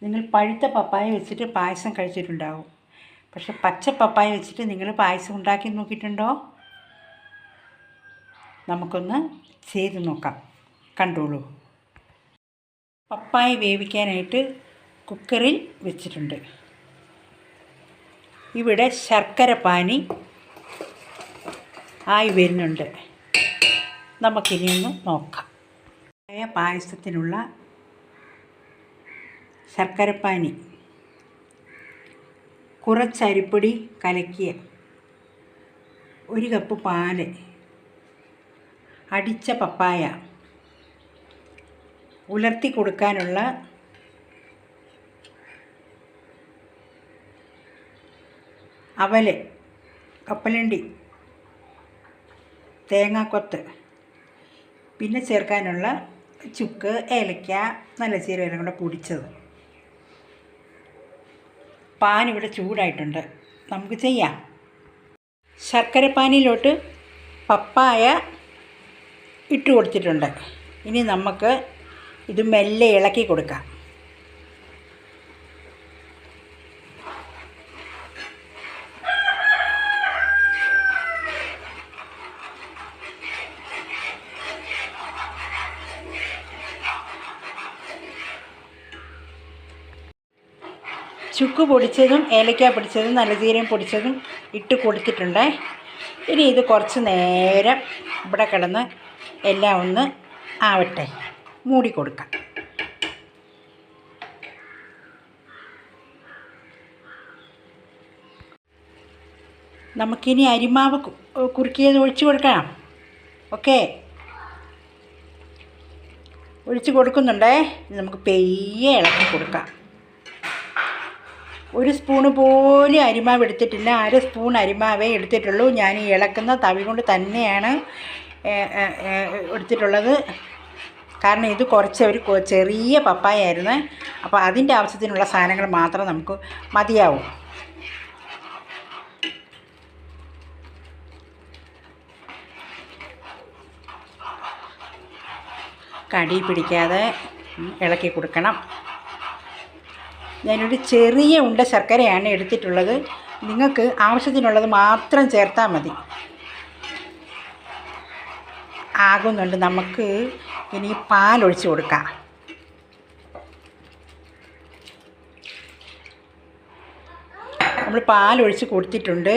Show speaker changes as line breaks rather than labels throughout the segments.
നിങ്ങൾ പഴുത്ത പപ്പായ വെച്ചിട്ട് പായസം കഴിച്ചിട്ടുണ്ടാവും. പക്ഷെ പച്ച പപ്പായ വെച്ചിട്ട് നിങ്ങൾ പായസം ഉണ്ടാക്കി നോക്കിയിട്ടുണ്ടോ? നമുക്കൊന്ന് ചെയ്ത് നോക്കാം. കണ്ടോളൂ. പപ്പായ വേവിക്കാനായിട്ട് കുക്കറിൽ വെച്ചിട്ടുണ്ട്. ഇവിടെ ശർക്കര പാനി ആയി വരുന്നുണ്ട്. നമുക്കിനി ഒന്ന് നോക്കാം. പായസത്തിനുള്ള ശർക്കരപ്പാനി, കുറച്ച് അരിപ്പൊടി കലക്കിയ, 1 കപ്പ് പാല്, അടിച്ച പപ്പായ, ഉലർത്തി കൊടുക്കാനുള്ള അവല്, കപ്പലണ്ടി, തേങ്ങാക്കൊത്ത്, പിന്നെ ചേർക്കാനുള്ള ചുക്ക്, ഏലക്ക, നല്ല ജീരകം കൂടെ പൊടിച്ചത്. പാൻ ഇവിടെ ചൂടായിട്ടുണ്ട്. നമുക്ക് ചെയ്യാം. ശർക്കരപ്പാനിയിലോട്ട് പപ്പായ ഇട്ട് കൊടുത്തിട്ടുണ്ട്. ഇനി നമുക്ക് ഇത് മെല്ലെ ഇളക്കി കൊടുക്കാം. ചുക്ക് പൊടിച്ചതും ഏലക്ക പൊടിച്ചതും നല്ല ജീരകം പൊടിച്ചതും ഇട്ട് കൊടുത്തിട്ടുണ്ട്. ഇനി ഇത് കുറച്ച് നേരം ഇവിടെ കിടന്ന് എല്ലാം ഒന്ന് ആവട്ടെ. മൂടി കൊടുക്കാം. നമുക്കിനി അരിമാവ് കുറുക്കിയത് ഒഴിച്ച് കൊടുക്കാം. ഓക്കെ, ഒഴിച്ച് കൊടുക്കുന്നുണ്ടേ. നമുക്ക് പെയ്യെ ഇളക്കി കൊടുക്കാം. 1 സ്പൂണ് പോലും അരിമാവ് എടുത്തിട്ടില്ല. 1/2 സ്പൂൺ അരിമാവേ എടുത്തിട്ടുള്ളൂ. ഞാൻ ഈ ഇളക്കുന്ന തവി കൊണ്ട് തന്നെയാണ് എടുത്തിട്ടുള്ളത്. കാരണം ഇത് കുറച്ച് ഒരു ചെറിയ പപ്പായ ആയിരുന്നു. അപ്പോൾ അതിൻ്റെ ആവശ്യത്തിനുള്ള സാധനങ്ങൾ മാത്രം നമുക്ക് മതിയാവും. കടി പിടിക്കാതെ ഇളക്കി കൊടുക്കണം. ഞാനൊരു ചെറിയ ഉണ്ട ശർക്കരയാണ് എടുത്തിട്ടുള്ളത്. നിങ്ങൾക്ക് ആവശ്യത്തിനുള്ളത് മാത്രം ചേർത്താൽ മതി. ആകുന്നുണ്ട്. നമുക്ക് ഇനി പാലൊഴിച്ച് കൊടുക്കാം. നമ്മൾ പാലൊഴിച്ച് കൊടുത്തിട്ടുണ്ട്.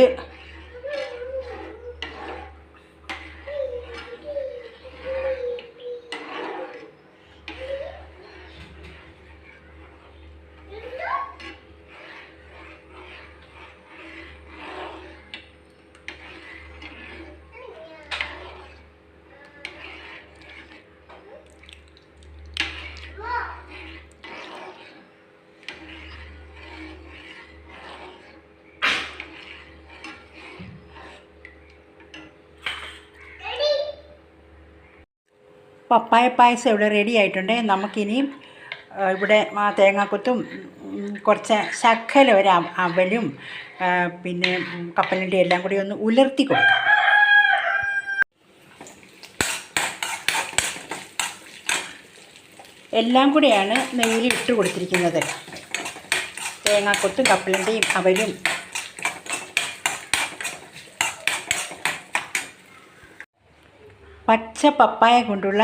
പപ്പായ പായസം ഇവിടെ റെഡി ആയിട്ടുണ്ട്. നമുക്കിനി ഇവിടെ തേങ്ങാക്കൊത്തും കുറച്ച് ശർക്കര, ഒരു അവലും പിന്നെ കപ്പലണ്ടി എല്ലാം കൂടി ഒന്ന് ഉലർത്തി കൊടുക്കാം. എല്ലാം കൂടിയാണ് നെയ്യിൽ ഇട്ട് കൊടുത്തിരിക്കുന്നത്. തേങ്ങാക്കൊത്തും കപ്പലണ്ടിയും അവലും. പച്ച പപ്പായ കൊണ്ടുള്ള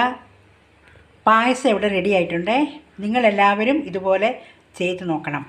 പായസം ഇവിടെ റെഡി ആയിട്ടുണ്ട്. നിങ്ങളെല്ലാവരും ഇതുപോലെ ചെയ്ത് നോക്കണം.